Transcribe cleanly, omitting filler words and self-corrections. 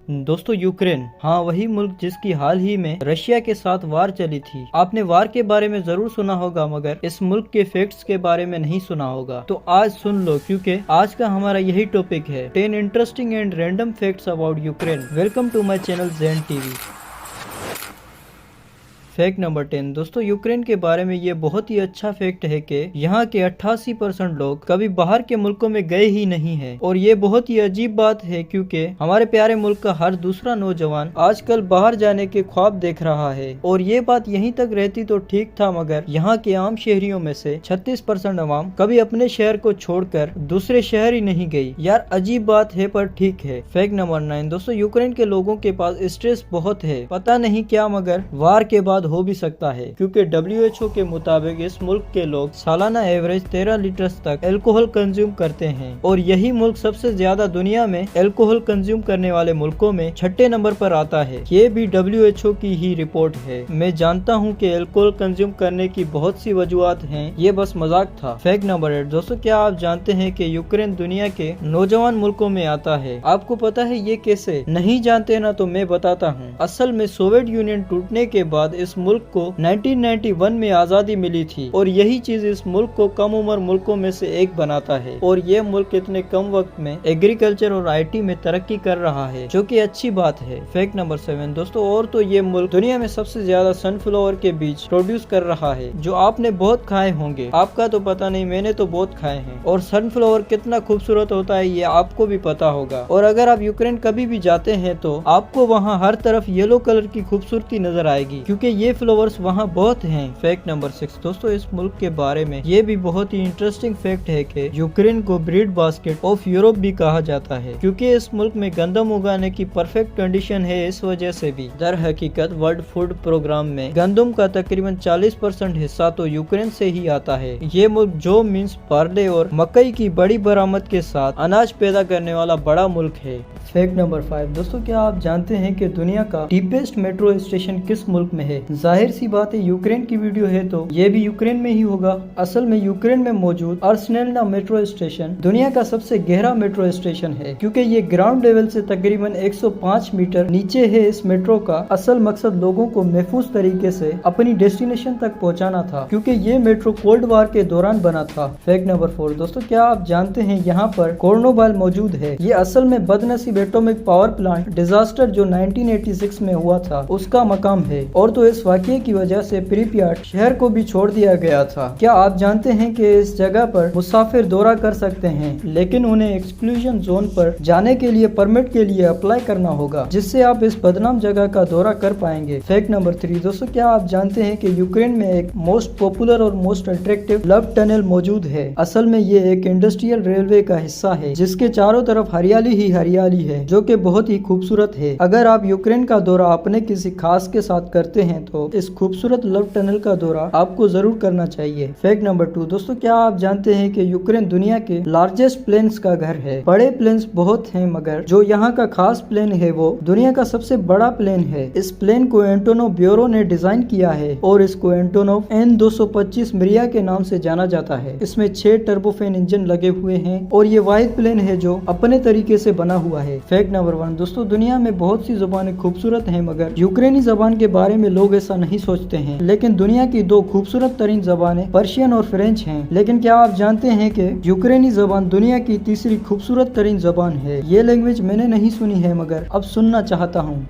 दोस्तों यूक्रेन, हाँ वही मुल्क जिसकी हाल ही में रशिया के साथ वार चली थी। आपने वार के बारे में जरूर सुना होगा, मगर इस मुल्क के फैक्ट्स के बारे में नहीं सुना होगा। तो आज सुन लो, क्योंकि आज का हमारा यही टॉपिक है 10 interesting and random facts about Ukraine. Welcome to my channel Zen TV. Fact number 10। दोस्तों यूक्रेन के बारे में ये बहुत ही अच्छा फैक्ट है कि यहाँ के 88% लोग कभी बाहर के मुल्कों में गए ही नहीं है। और ये बहुत ही अजीब बात है, क्योंकि हमारे प्यारे मुल्क का हर दूसरा नौजवान आजकल बाहर जाने के ख्वाब देख रहा है। और ये बात यहीं तक रहती तो ठीक था, मगर यहाँ के आम शहरियों में से 36% अवाम कभी अपने शहर को छोड़कर दूसरे शहर ही नहीं गई। यार अजीब बात है, पर ठीक है। Fact number 9। दोस्तों यूक्रेन के लोगों के पास स्ट्रेस बहुत है, पता नहीं क्या, मगर वार के बाद हो भी सकता है, क्योंकि WHO के मुताबिक इस मुल्क के लोग सालाना एवरेज 13 लीटर तक अल्कोहल कंज्यूम करते हैं। और यही मुल्क सबसे ज्यादा दुनिया में अल्कोहल कंज्यूम करने वाले मुल्कों में 6ठे नंबर पर आता है। ये भी WHO की ही रिपोर्ट है। मैं जानता हूँ कि अल्कोहल कंज्यूम करने की बहुत सी वजूहत हैं, ये बस मजाक था। Fact number 8। दोस्तों क्या आप जानते हैं कि यूक्रेन दुनिया के नौजवान मुल्कों में आता है? आपको पता है ये कैसे? नहीं जानते ना, तो मैं बताता हूँ। असल में सोवियत यूनियन टूटने के बाद इस मुल्क को 1991 में आजादी मिली थी, और यही चीज इस मुल्क को कम उम्र मुल्कों में से एक बनाता है। और ये मुल्क इतने कम वक्त में एग्रीकल्चर और IT में तरक्की कर रहा है, जो कि अच्छी बात है। Fact number 7। दोस्तों और तो ये मुल्क दुनिया में सबसे ज्यादा सनफ्लावर के बीज प्रोड्यूस कर रहा है, जो आपने बहुत खाए होंगे। आपका तो पता नहीं, मैंने तो बहुत खाए हैं। और सनफ्लावर कितना खूबसूरत होता है ये आपको भी पता होगा। और अगर आप यूक्रेन कभी भी जाते हैं तो आपको वहाँ हर तरफ येलो कलर की खूबसूरती नजर आएगी, क्योंकि ये फ्लावर्स वहाँ बहुत हैं। Fact number 6। दोस्तों इस मुल्क के बारे में ये भी बहुत ही इंटरेस्टिंग फैक्ट है कि यूक्रेन को ब्रीड बास्केट ऑफ यूरोप भी कहा जाता है, क्योंकि इस मुल्क में गंदम उगाने की परफेक्ट कंडीशन है। इस वजह से भी दर हकीकत वर्ल्ड फूड प्रोग्राम में गंदम का तकरीबन 40% हिस्सा तो यूक्रेन से ही आता है। ये मुल्क जो मीन्स पार्ले और मकई की बड़ी बरामद के साथ अनाज पैदा करने वाला बड़ा मुल्क है। Fact number 5। दोस्तों क्या आप जानते हैं कि दुनिया का डीपेस्ट मेट्रो स्टेशन किस मुल्क में है? जाहिर सी बात है, यूक्रेन की वीडियो है तो ये भी यूक्रेन में ही होगा। असल में यूक्रेन में मौजूद अर्सनेलना मेट्रो स्टेशन दुनिया का सबसे गहरा मेट्रो स्टेशन है, क्योंकि ये ग्राउंड लेवल से तकरीबन 105 मीटर नीचे है। इस मेट्रो का असल मकसद लोगों को महफूज तरीके से अपनी डेस्टिनेशन तक पहुंचाना था, क्योंकि ये मेट्रो कोल्ड वार के दौरान बना था। Fact number 4। दोस्तों क्या आप जानते हैं यहाँ पर कोर्नोबाल मौजूद है? ये असल में बदनसीब एटॉमिक पावर प्लांट डिजास्टर जो 1986 में हुआ था उसका मकाम है। और तो इस वाकये की वजह से प्रिपियाट शहर को भी छोड़ दिया गया था। क्या आप जानते हैं कि इस जगह पर मुसाफिर दौरा कर सकते हैं, लेकिन उन्हें एक्सक्लूजन जोन पर जाने के लिए परमिट के लिए अप्लाई करना होगा, जिससे आप इस बदनाम जगह का दौरा कर पाएंगे। Fact number 3। दोस्तों क्या आप जानते हैं कि यूक्रेन में एक मोस्ट पॉपुलर और मोस्ट अट्रैक्टिव लव टनल मौजूद है? असल में ये एक इंडस्ट्रियल रेलवे का हिस्सा है, जिसके चारों तरफ हरियाली ही हरियाली है, जो कि बहुत ही खूबसूरत है। अगर आप यूक्रेन का दौरा अपने किसी खास के साथ करते हैं तो इस खूबसूरत लव टनल का दौरा आपको जरूर करना चाहिए। Fact number 2। दोस्तों क्या आप जानते हैं कि यूक्रेन दुनिया के लार्जेस्ट प्लेन्स का घर है? बड़े प्लेन्स बहुत हैं, मगर जो यहाँ का खास प्लेन है वो दुनिया का सबसे बड़ा प्लेन है। इस प्लेन को एंटोनोव ब्यूरो ने डिजाइन किया है, और इसको एंटोनोव N225 मिरिया के नाम से जाना जाता है। इसमें 6 टर्बोफेन इंजन लगे हुए हैं, और ये वाहिद प्लेन है जो अपने तरीके से बना हुआ है। Fact number 1। दोस्तों दुनिया में बहुत सी जुबानें खूबसूरत हैं, मगर यूक्रेनी जबान के बारे में लोग ऐसा नहीं सोचते हैं। लेकिन दुनिया की 2 खूबसूरत तरीन जबानें पर्शियन और फ्रेंच हैं। लेकिन क्या आप जानते हैं कि यूक्रेनी जबान दुनिया की तीसरी खूबसूरत तरीन जबान है? ये लैंग्वेज मैंने नहीं सुनी है, मगर अब सुनना चाहता हूँ।